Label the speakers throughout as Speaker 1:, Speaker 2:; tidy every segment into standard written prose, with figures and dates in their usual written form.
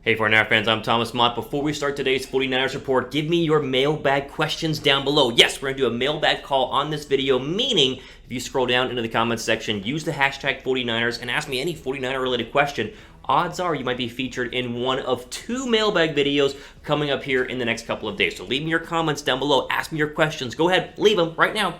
Speaker 1: Hey 49er fans, I'm Thomas Mott. Before we start today's 49ers report, give me your mailbag questions down below. Yes, we're going to do a mailbag call on this video, meaning if you scroll down into the comments section, use the hashtag 49ers and ask me any 49er related question. Odds are you might be featured in one of 2 mailbag videos coming up here in the next couple of days. So leave me your comments down below, ask me your questions. Go ahead, leave them right now.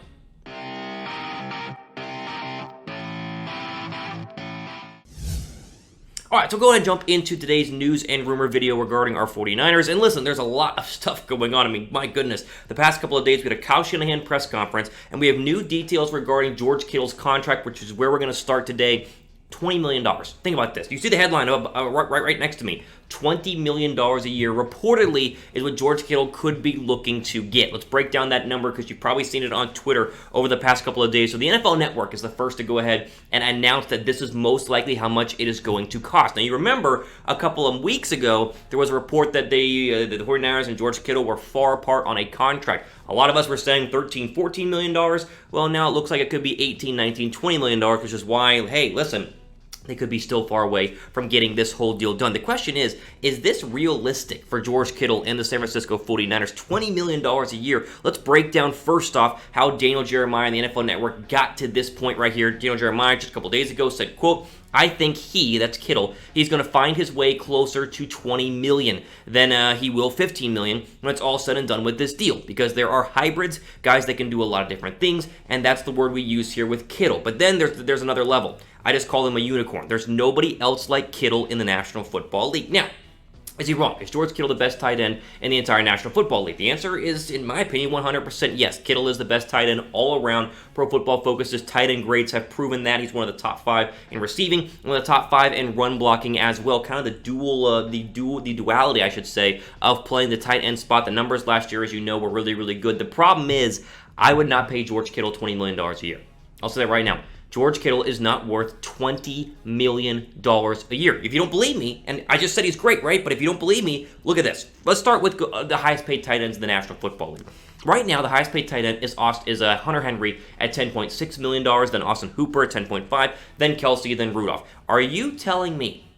Speaker 1: Alright, so go ahead and jump into today's news and rumor video regarding our 49ers. And listen, there's a lot of stuff going on. I mean, my goodness. The past couple of days, we had a Kyle Shanahan press conference, and we have new details regarding George Kittle's contract, which is where we're going to start today. $20 million. Think about this. You see the headline right next to me. $20 million a year reportedly is what George Kittle could be looking to get. Let's break down that number because you've probably seen it on Twitter over the past couple of days. So the NFL Network is the first to go ahead and announce that this is most likely how much it is going to cost. Now you remember a couple of weeks ago there was a report that the 49ers and George Kittle were far apart on a contract. A lot of us were saying $13, $14 million. Well, now it looks like it could be $18, $19, $20 million, which is why, hey, listen, they could be still far away from getting this whole deal done. The question is this realistic for George Kittle and the San Francisco 49ers? $20 million a year. Let's break down first off how Daniel Jeremiah and the NFL Network got to this point right here. Daniel Jeremiah just a couple days ago said, quote, I think that's Kittle, he's going to find his way closer to $20 million than he will $15 million when it's all said and done with this deal, because there are hybrids, guys that can do a lot of different things, and that's the word we use here with Kittle. But then there's another level. I just call him a unicorn. There's nobody else like Kittle in the National Football League. Now, is he wrong? Is George Kittle the best tight end in the entire National Football League? The answer is, in my opinion, 100% yes. Kittle is the best tight end all around. Pro Football Focus's tight end grades have proven that. He's one of the top 5 in receiving, one of the top 5 in run blocking as well. Kind of the duality, I should say, of playing the tight end spot. The numbers last year, as you know, were really, really good. The problem is, I would not pay George Kittle $20 million a year. I'll say that right now. George Kittle is not worth $20 million a year. If you don't believe me, and I just said he's great, right? But if you don't believe me, look at this. Let's start with the highest paid tight ends in the National Football League. Right now, the highest paid tight end is Hunter Henry at $10.6 million, then Austin Hooper at $10.5, then Kelsey, then Rudolph. Are you telling me,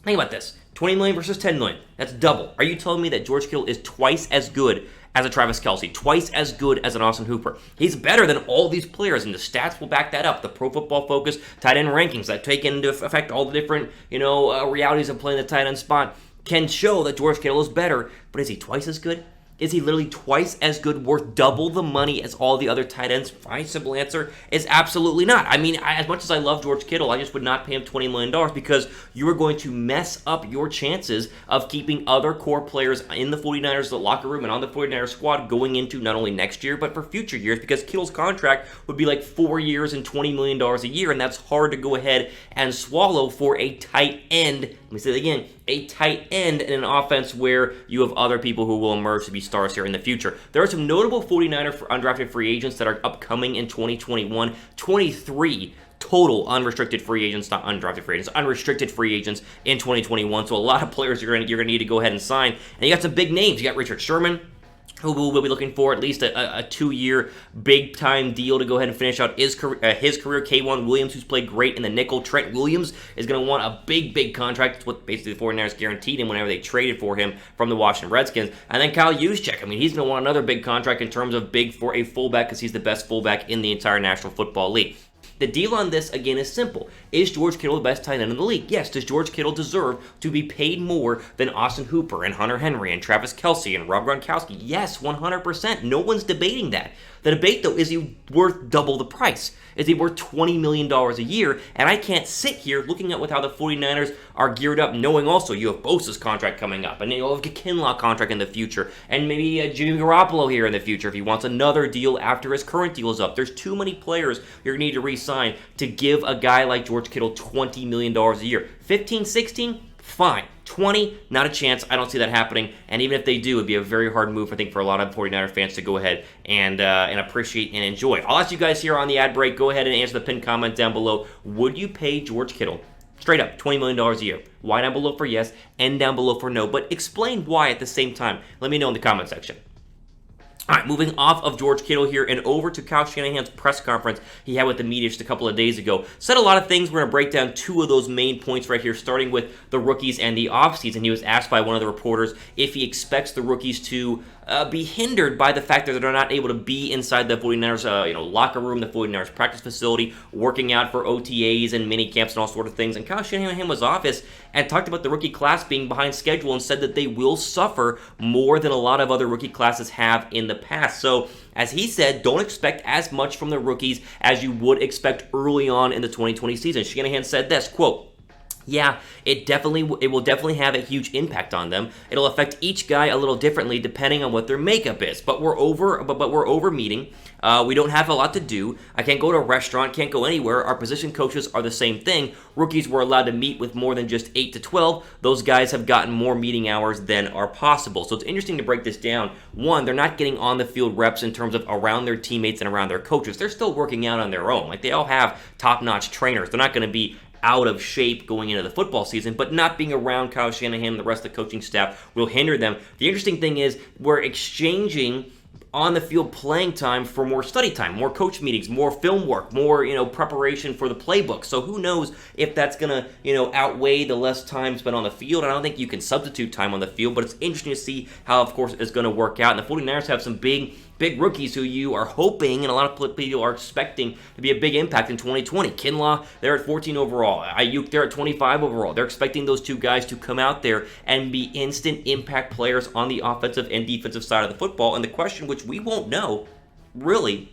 Speaker 1: think about this, $20 million versus $10 million, that's double. Are you telling me that George Kittle is twice as good as a Travis Kelsey, twice as good as an Austin Hooper? He's better than all these players, and the stats will back that up. The Pro Football Focus tight end rankings that take into effect all the different, realities of playing the tight end spot can show that George Kittle is better, but is he twice as good? Is he literally twice as good, worth double the money as all the other tight ends? My simple answer is absolutely not. I mean, as much as I love George Kittle, I just would not pay him $20 million because you are going to mess up your chances of keeping other core players in the 49ers locker room and on the 49ers squad going into not only next year, but for future years, because Kittle's contract would be like 4 years and $20 million a year, and that's hard to go ahead and swallow for a tight end. Let me say that again. A tight end in an offense where you have other people who will emerge to be stars here in the future. There are some notable 49er undrafted free agents that are upcoming in 2021. 23 total unrestricted free agents, not undrafted free agents, unrestricted free agents in 2021. So a lot of players you're going to need to go ahead and sign. And you got some big names. You got Richard Sherman, who will be looking for at least a 2-year big-time deal to go ahead and finish out his career. K'Waun Williams, who's played great in the nickel. Trent Williams is going to want a big contract. It's what basically the 49ers guaranteed him whenever they traded for him from the Washington Redskins. And then Kyle Juszczyk. I mean, he's going to want another big contract in terms of big for a fullback because he's the best fullback in the entire National Football League. The deal on this, again, is simple. Is George Kittle the best tight end in the league? Yes. Does George Kittle deserve to be paid more than Austin Hooper and Hunter Henry and Travis Kelsey and Rob Gronkowski? Yes, 100%. No one's debating that. The debate, though, is he worth double the price? Is he worth $20 million a year? And I can't sit here looking at with how the 49ers are geared up, knowing also you have Bosa's contract coming up, and you'll have a Kinlaw contract in the future, and maybe Jimmy Garoppolo here in the future if he wants another deal after his current deal is up. There's too many players you're going to need to re-sign to give a guy like George Kittle $20 million a year. 15, 16? Fine. 20, not a chance. I don't see that happening. And even if they do, it'd be a very hard move, I think, for a lot of 49er fans to go ahead and appreciate and enjoy. I'll ask you guys here on the ad break, go ahead and answer the pinned comment down below. Would you pay George Kittle straight up $20 million a year? Y down below for yes, N down below for no. But explain why at the same time. Let me know in the comment section. All right, moving off of George Kittle here and over to Kyle Shanahan's press conference he had with the media just a couple of days ago. Said a lot of things. We're going to break down two of those main points right here, starting with the rookies and the offseason. He was asked by one of the reporters if he expects the rookies to be hindered by the fact that they're not able to be inside the 49ers locker room, the 49ers practice facility, working out for OTAs and mini camps and all sort of things. And Kyle Shanahan was office and talked about the rookie class being behind schedule and said that they will suffer more than a lot of other rookie classes have in the past. So, as he said, don't expect as much from the rookies as you would expect early on in the 2020 season. Shanahan said this, quote, "Yeah, it will definitely have a huge impact on them. It'll affect each guy a little differently depending on what their makeup is. But we're over meeting. We don't have a lot to do. I can't go to a restaurant, can't go anywhere. Our position coaches are the same thing. Rookies were allowed to meet with more than just 8 to 12. Those guys have gotten more meeting hours than are possible." So it's interesting to break this down. One, they're not getting on the field reps in terms of around their teammates and around their coaches. They're still working out on their own. Like, they all have top-notch trainers. They're not going to be out of shape going into the football season, but not being around Kyle Shanahan and the rest of the coaching staff will hinder them. The interesting thing is we're exchanging on the field playing time for more study time, more coach meetings, more film work, more preparation for the playbook. So who knows if that's gonna outweigh the less time spent on the field. I don't think you can substitute time on the field, but it's interesting to see how, of course, it's going to work out. And the 49ers have some big rookies who you are hoping and a lot of people are expecting to be a big impact in 2020. Kinlaw, they're at 14 overall. Ayuk, they're at 25 overall. They're expecting those two guys to come out there and be instant impact players on the offensive and defensive side of the football. And the question, which we won't know really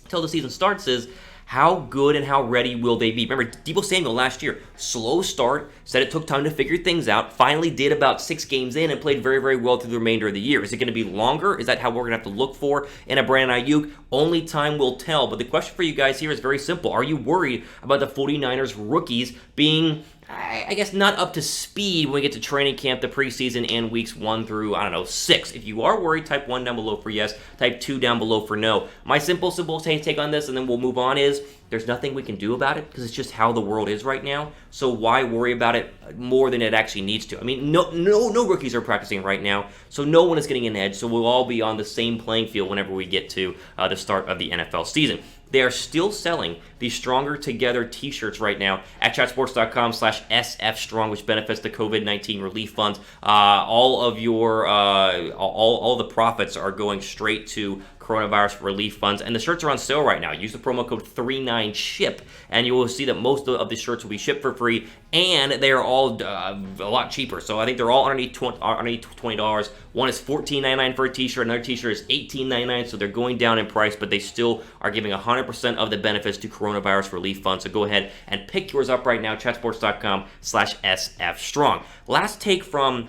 Speaker 1: until the season starts, is how good and how ready will they be? Remember, Deebo Samuel last year, slow start, said it took time to figure things out, finally did about 6 games in and played very, very well through the remainder of the year. Is it going to be longer? Is that how we're going to have to look for in a Brandon Ayuk? Only time will tell. But the question for you guys here is very simple. Are you worried about the 49ers rookies being, I guess, not up to speed when we get to training camp, the preseason, and weeks 1 through, 6? If you are worried, type 1 down below for yes, type 2 down below for no. My simple take on this, and then we'll move on, is there's nothing we can do about it because it's just how the world is right now. So why worry about it more than it actually needs to? I mean, no rookies are practicing right now, so no one is getting an edge. So we'll all be on the same playing field whenever we get to the start of the NFL season. They are still selling the Stronger Together t-shirts right now at chatsports.com/sfstrong, which benefits the COVID-19 relief funds. All of your all the profits are going straight to coronavirus relief funds, and the shirts are on sale right now. Use the promo code 39SHIP, and you will see that most of the shirts will be shipped for free, and they are all a lot cheaper. So I think they're all underneath $20. One is $14.99 for a t-shirt, another t-shirt is $18.99, so they're going down in price, but they still are giving 100% of the benefits to coronavirus relief funds. So go ahead and pick yours up right now, chatsports.com/sfstrong. Last take from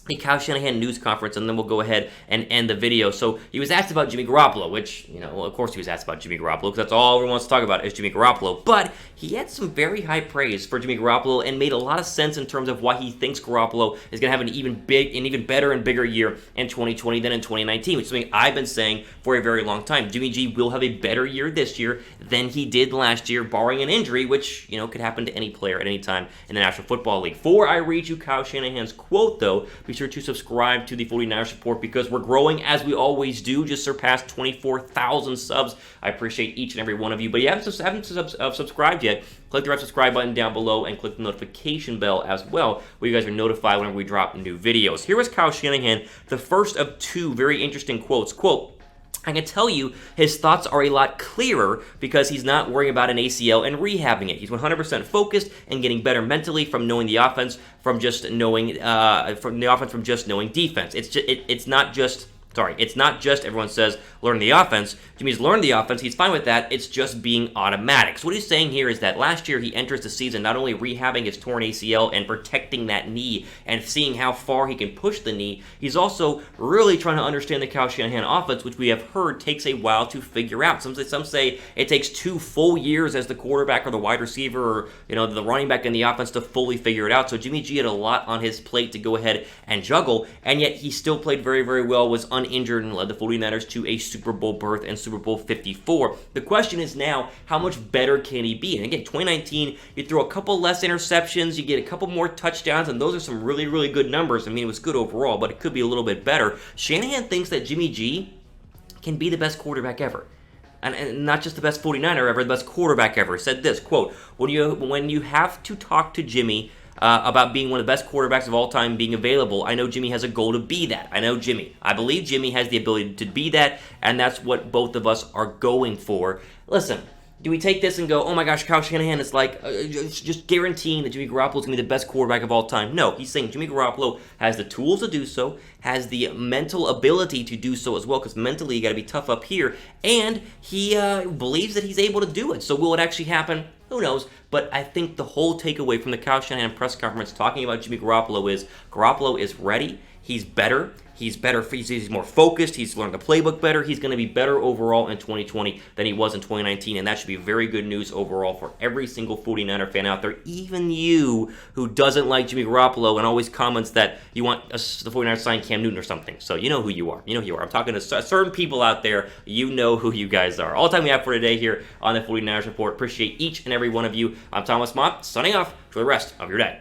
Speaker 1: the Kyle Shanahan news conference, and then we'll go ahead and end the video. So he was asked about Jimmy Garoppolo, which, of course he was asked about Jimmy Garoppolo because that's all everyone wants to talk about is Jimmy Garoppolo. But he had some very high praise for Jimmy Garoppolo and made a lot of sense in terms of why he thinks Garoppolo is going to have an even better and bigger year in 2020 than in 2019, which is something I've been saying for a very long time. Jimmy G will have a better year this year than he did last year, barring an injury, which, could happen to any player at any time in the National Football League. Before I read you Kyle Shanahan's quote, though, be sure to subscribe to the 49ers Report because we're growing as we always do. Just surpassed 24,000 subs. I appreciate each and every one of you. But if you haven't subscribed yet, click the red subscribe button down below and click the notification bell as well, where you guys are notified whenever we drop new videos. Here was Kyle Shanahan, the first of two very interesting quotes. Quote, I can tell you his thoughts are a lot clearer because he's not worrying about an ACL and rehabbing it. He's 100% focused and getting better mentally from knowing the offense from just knowing defense. It's not just everyone says learn the offense. Jimmy's learned the offense. He's fine with that. It's just being automatic. So what he's saying here is that last year he enters the season not only rehabbing his torn ACL and protecting that knee and seeing how far he can push the knee, he's also really trying to understand the Kyle Shanahan offense, which we have heard takes a while to figure out. Some say it takes 2 full years as the quarterback or the wide receiver or the running back in the offense to fully figure it out. So Jimmy G had a lot on his plate to go ahead and juggle, and yet he still played very, very well, was uninjured, and led the 49ers to a Super Bowl berth and Super Bowl 54. The question is now, how much better can he be? And again, 2019, you throw a couple less interceptions, you get a couple more touchdowns, and those are some really, really good numbers. I mean, it was good overall, but it could be a little bit better. Shanahan thinks that Jimmy G can be the best quarterback ever. And not just the best 49er ever, the best quarterback ever. Said this, quote, when you have to talk to Jimmy about being one of the best quarterbacks of all time being available, I know Jimmy has a goal to be that. I believe Jimmy has the ability to be that, and that's what both of us are going for. Listen, do we take this and go, oh my gosh, Kyle Shanahan is like just guaranteeing that Jimmy Garoppolo is going to be the best quarterback of all time? No, he's saying Jimmy Garoppolo has the tools to do so, has the mental ability to do so as well, because mentally you got to be tough up here, and he believes that he's able to do it. So will it actually happen? Who knows? But I think the whole takeaway from the Kyle Shanahan press conference talking about Jimmy Garoppolo is ready. He's better. He's more focused. He's learned the playbook better. He's going to be better overall in 2020 than he was in 2019, and that should be very good news overall for every single 49er fan out there, even you who doesn't like Jimmy Garoppolo and always comments that you want the 49ers to sign Cam Newton or something. So you know who you are. I'm talking to certain people out there. You know who you guys are. All the time we have for today here on the 49ers Report. Appreciate each and every one of you. I'm Thomas Mott, signing off for the rest of your day.